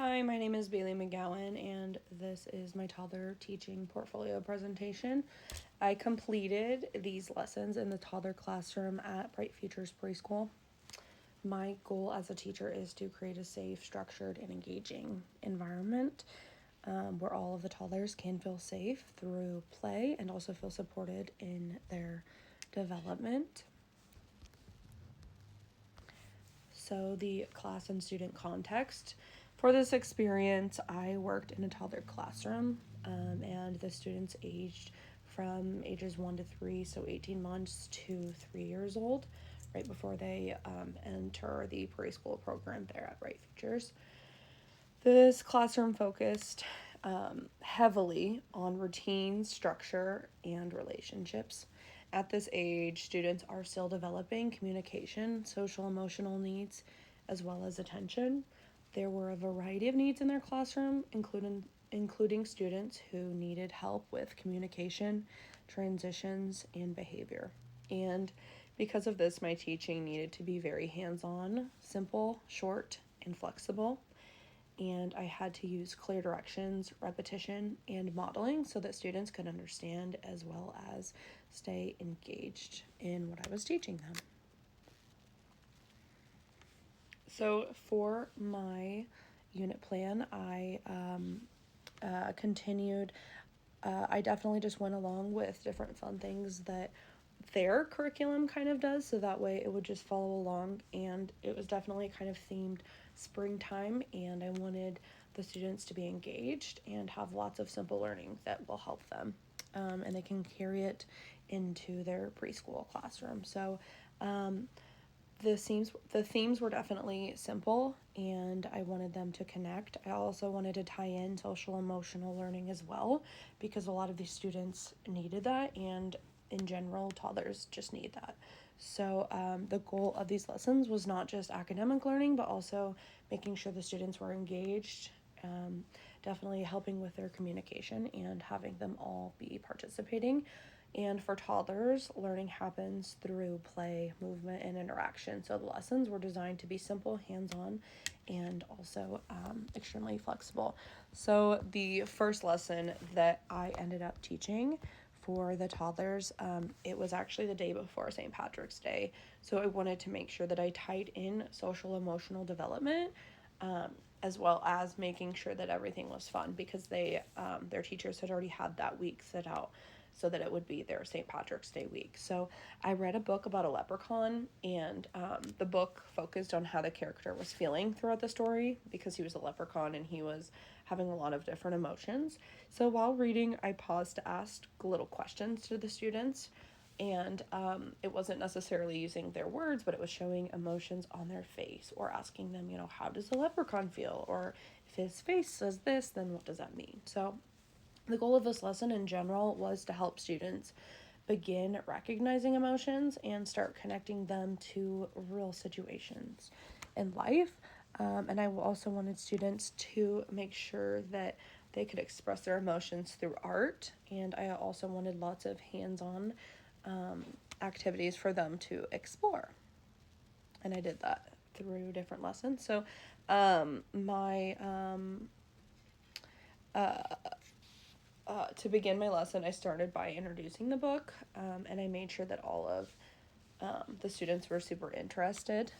Hi, my name is Bailey McGowan, and this is my toddler teaching portfolio presentation. I completed these lessons in the toddler classroom at Bright Futures Preschool. My goal as a teacher is to create a safe, structured, and engaging environment where all of the toddlers can feel safe through play and also feel supported in their development. So, the class and student context. For this experience, I worked in a toddler classroom, and the students aged from ages 1 to 3, so 18 months to 3 years old, right before they enter the preschool program there at Bright Futures. This classroom focused heavily on routine, structure, and relationships. At this age, students are still developing communication, social emotional needs, as well as attention. There were a variety of needs in their classroom, including students who needed help with communication, transitions, and behavior. And because of this, my teaching needed to be very hands-on, simple, short, and flexible. And I had to use clear directions, repetition, and modeling so that students could understand as well as stay engaged in what I was teaching them. So for my unit plan, I continued. I definitely just went along with different fun things that their curriculum kind of does, so that way it would just follow along, and it was definitely kind of themed springtime, and I wanted the students to be engaged and have lots of simple learning that will help them, and they can carry it into their preschool classroom. So the themes were definitely simple, and I wanted them to connect. I also wanted to tie in social emotional learning as well, because a lot of these students needed that, and in general, toddlers just need that. So the goal of these lessons was not just academic learning, but also making sure the students were engaged, definitely helping with their communication and having them all be participating. And for toddlers, learning happens through play, movement, and interaction. So the lessons were designed to be simple, hands-on, and also extremely flexible. So the first lesson that I ended up teaching for the toddlers, it was actually the day before St. Patrick's Day. So I wanted to make sure that I tied in social emotional development, as well as making sure that everything was fun, because their teachers had already had that week set out so that it would be their St. Patrick's Day week. So I read a book about a leprechaun, and the book focused on how the character was feeling throughout the story, because he was a leprechaun and he was having a lot of different emotions. So while reading, I paused to ask little questions to the students, and it wasn't necessarily using their words, but it was showing emotions on their face, or asking them, how does a leprechaun feel? Or if his face says this, then what does that mean? So the goal of this lesson in general was to help students begin recognizing emotions and start connecting them to real situations in life. And I also wanted students to make sure that they could express their emotions through art. And I also wanted lots of hands-on activities for them to explore. And I did that through different lessons. So to begin my lesson, I started by introducing the book, and I made sure that all of the students were super interested.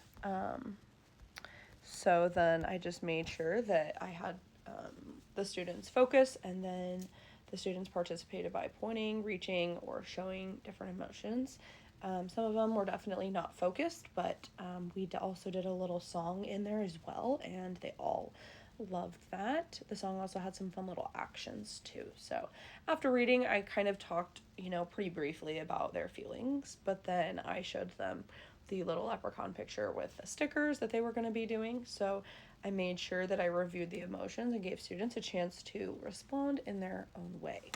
So then I just made sure that I had the students focus, and then the students participated by pointing, reaching, or showing different emotions. Some of them were definitely not focused, but we also did a little song in there as well, and they all loved that. The song also had some fun little actions too. So after reading, I kind of talked, pretty briefly about their feelings, but then I showed them the little leprechaun picture with the stickers that they were going to be doing. So I made sure that I reviewed the emotions and gave students a chance to respond in their own way.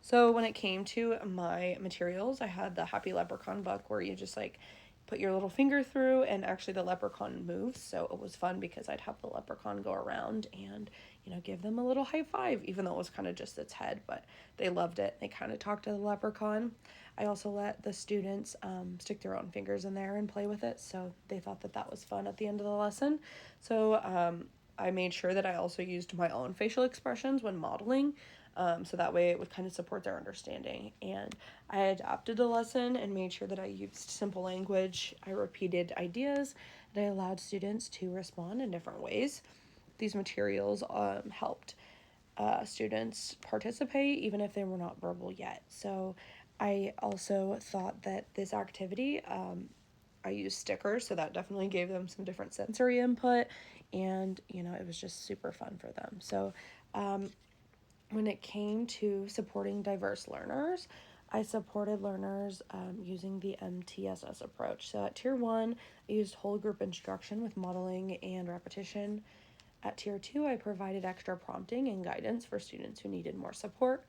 So when it came to my materials, I had the Happy Leprechaun book, where you just put your little finger through, and actually the leprechaun moves. So it was fun because I'd have the leprechaun go around and, give them a little high five, even though it was kind of just its head, but they loved it. They kind of talked to the leprechaun. I also let the students stick their own fingers in there and play with it. So they thought that was fun at the end of the lesson. So I made sure that I also used my own facial expressions when modeling, so that way it would kind of support their understanding. And I adapted the lesson and made sure that I used simple language. I repeated ideas, and I allowed students to respond in different ways. These materials helped students participate even if they were not verbal yet. So I also thought that this activity, I used stickers, so that definitely gave them some different sensory input, and it was just super fun for them. So when it came to supporting diverse learners, I supported learners using the MTSS approach. So at Tier 1, I used whole group instruction with modeling and repetition. At Tier 2, I provided extra prompting and guidance for students who needed more support.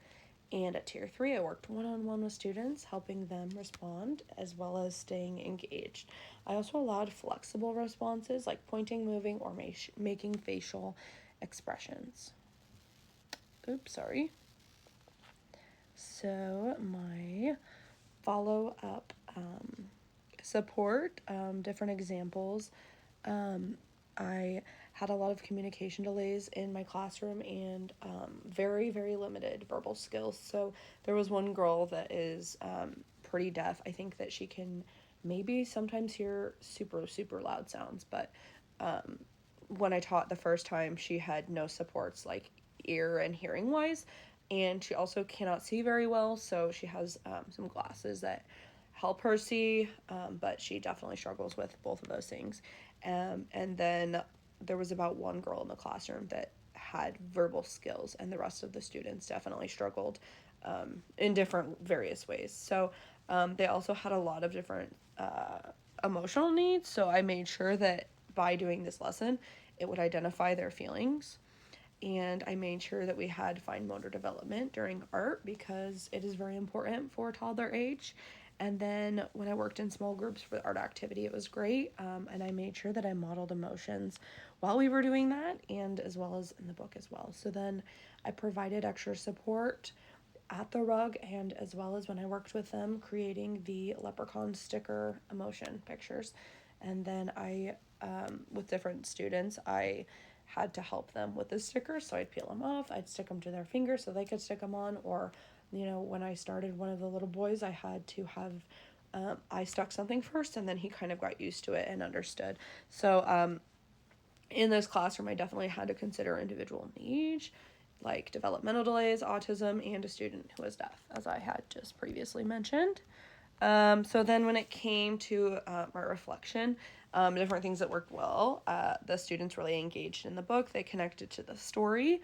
And at Tier 3, I worked one-on-one with students, helping them respond as well as staying engaged. I also allowed flexible responses like pointing, moving, or making facial expressions. Oops, sorry. So my follow-up support, different examples. I had a lot of communication delays in my classroom and very, very limited verbal skills. So there was one girl that is pretty deaf. I think that she can maybe sometimes hear super, super loud sounds, but when I taught the first time, she had no supports like ear and hearing wise, and she also cannot see very well, so she has some glasses that help her see, but she definitely struggles with both of those things. And then there was about one girl in the classroom that had verbal skills, and the rest of the students definitely struggled in different various ways. So they also had a lot of different emotional needs, so I made sure that by doing this lesson, it would identify their feelings. And I made sure that we had fine motor development during art because it is very important for toddler age. And then when I worked in small groups for the art activity, it was great. And I made sure that I modeled emotions while we were doing that, and as well as in the book as well. So then I provided extra support at the rug, and as well as when I worked with them creating the leprechaun sticker emotion pictures. And then with different students, I had to help them with the stickers, so I'd peel them off, I'd stick them to their fingers so they could stick them on, or when I started one of the little boys, I had to have I stuck something first, and then he kind of got used to it and understood. So in this classroom, I definitely had to consider individual needs, like developmental delays, autism, and a student who was deaf, as I had just previously mentioned. So then when it came to my reflection, different things that worked well, the students really engaged in the book. They connected to the story,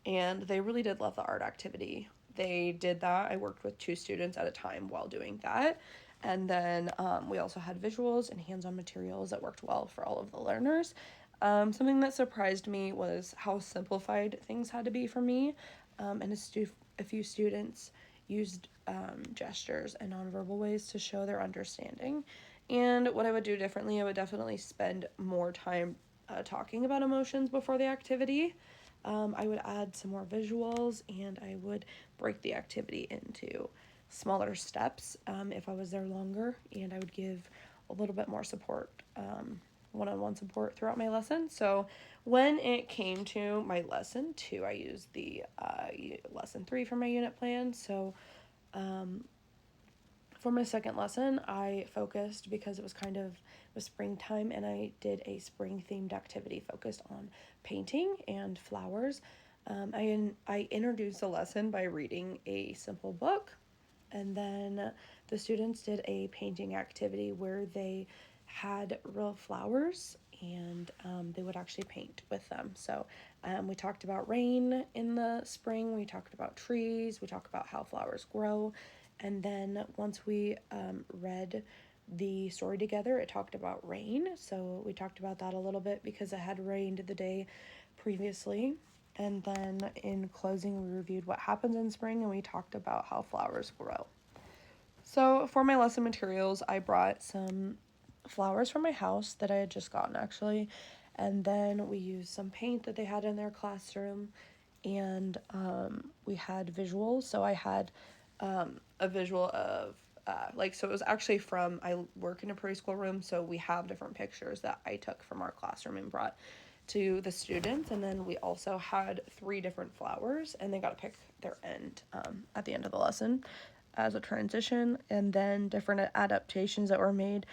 and they really did love the art activity. They did that. I worked with 2 students at a time while doing that. And then we also had visuals and hands-on materials that worked well for all of the learners. Something that surprised me was how simplified things had to be for me, and a few students used gestures and nonverbal ways to show their understanding. And what I would do differently, I would definitely spend more time talking about emotions before the activity. I would add some more visuals, and I would break the activity into smaller steps if I was there longer, and I would give a little bit more support, one-on-one support throughout my lesson. So when it came to my lesson 2, I used the lesson 3 for my unit plan. So for my second lesson, I focused, because it was springtime, and I did a spring themed activity focused on painting and flowers. I introduced the lesson by reading a simple book, and then the students did a painting activity where they had real flowers, and they would actually paint with them. So we talked about rain in the spring, we talked about trees, we talked about how flowers grow, and then once we read the story together, it talked about rain. So we talked about that a little bit because it had rained the day previously. And then in closing, we reviewed what happens in spring, and we talked about how flowers grow. So for my lesson materials, I brought some flowers from my house that I had just gotten, actually. And then we used some paint that they had in their classroom, and we had visuals. So I had a visual of so it was actually I work in a preschool room, so we have different pictures that I took from our classroom and brought to the students. And then we also had 3 different flowers, and they got to pick their end at the end of the lesson as a transition. And then different adaptations that were made.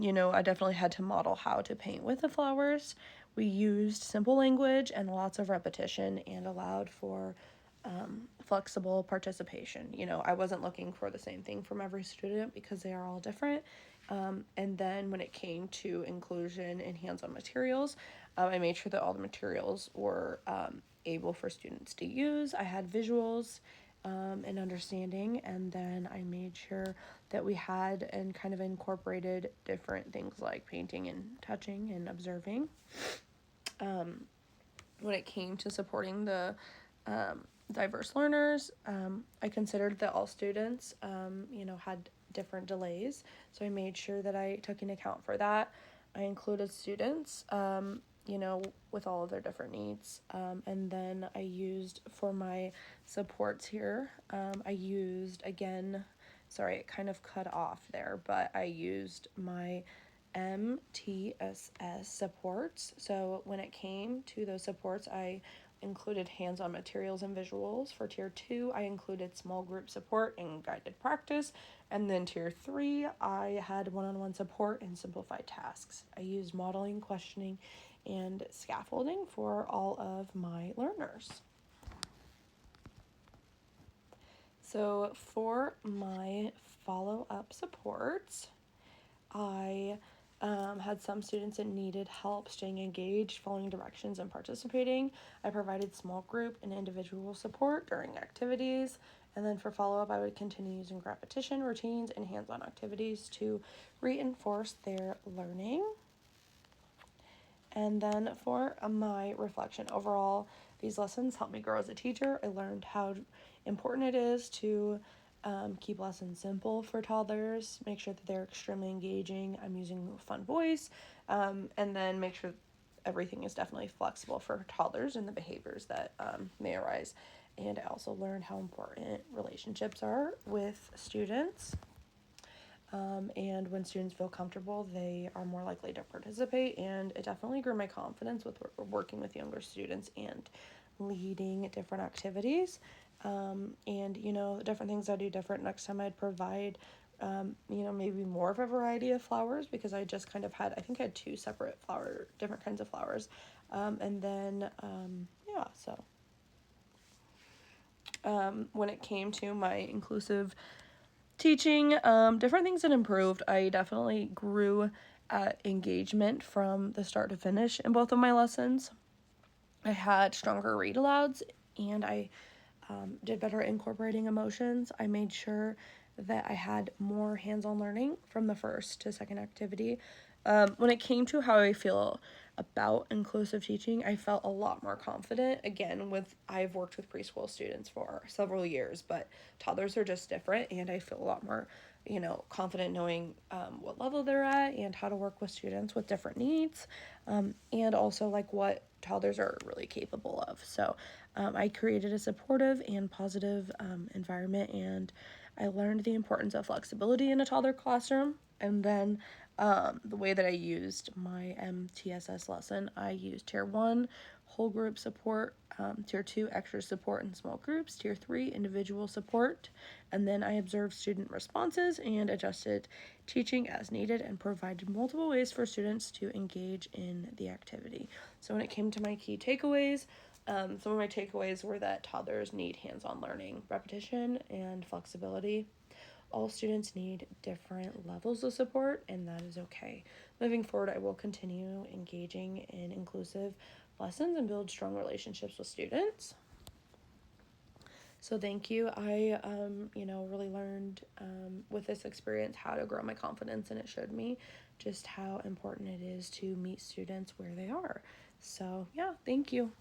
I definitely had to model how to paint with the flowers. We used simple language and lots of repetition, and allowed for flexible participation. I wasn't looking for the same thing from every student because they are all different. And then when it came to inclusion and hands-on materials, I made sure that all the materials were able for students to use. I had visuals and understanding, and then I made sure that we had and kind of incorporated different things like painting and touching and observing. When it came to supporting the diverse learners, I considered that all students, had different delays, so I made sure that I took into account for that. I included students, with all of their different needs, and then I used for my supports here, sorry, it kind of cut off there, but I used my MTSS supports. So when it came to those supports, I included hands-on materials and visuals. For tier 2, I included small group support and guided practice. And then tier 3, I had one-on-one support and simplified tasks. I used modeling, questioning, and scaffolding for all of my learners. So for my follow-up supports, I had some students that needed help staying engaged, following directions, and participating. I provided small group and individual support during activities. And then for follow-up, I would continue using repetition, routines, and hands-on activities to reinforce their learning. And then for my reflection, overall, these lessons helped me grow as a teacher. I learned how important it is to keep lessons simple for toddlers, make sure that they're extremely engaging. I'm using a fun voice, and then make sure everything is definitely flexible for toddlers and the behaviors that may arise. And I also learned how important relationships are with students. And when students feel comfortable, they are more likely to participate, and it definitely grew my confidence with working with younger students and leading different activities. And different things I do different. Next time I'd provide maybe more of a variety of flowers, because I just kind of had, I think I had 2 separate different kinds of flowers. And then when it came to my inclusive teaching, different things that improved. I definitely grew at engagement from the start to finish in both of my lessons. I had stronger read alouds, and I did better at incorporating emotions. I made sure that I had more hands-on learning from the first to second activity. When it came to how I feel about inclusive teaching, I felt a lot more confident. Again, I've worked with preschool students for several years, but toddlers are just different, and I feel a lot more, confident knowing what level they're at and how to work with students with different needs, and also like what toddlers are really capable of. So I created a supportive and positive environment, and I learned the importance of flexibility in a toddler classroom. And then the way that I used my MTSS lesson, I used tier 1 whole group support, tier 2 extra support in small groups, tier 3 individual support, and then I observed student responses and adjusted teaching as needed and provided multiple ways for students to engage in the activity. So when it came to my key takeaways, some of my takeaways were that toddlers need hands-on learning, repetition, and flexibility. All students need different levels of support, and that is okay. Moving forward, I will continue engaging in inclusive lessons and build strong relationships with students. So thank you. I, really learned with this experience how to grow my confidence, and it showed me just how important it is to meet students where they are. So yeah, thank you.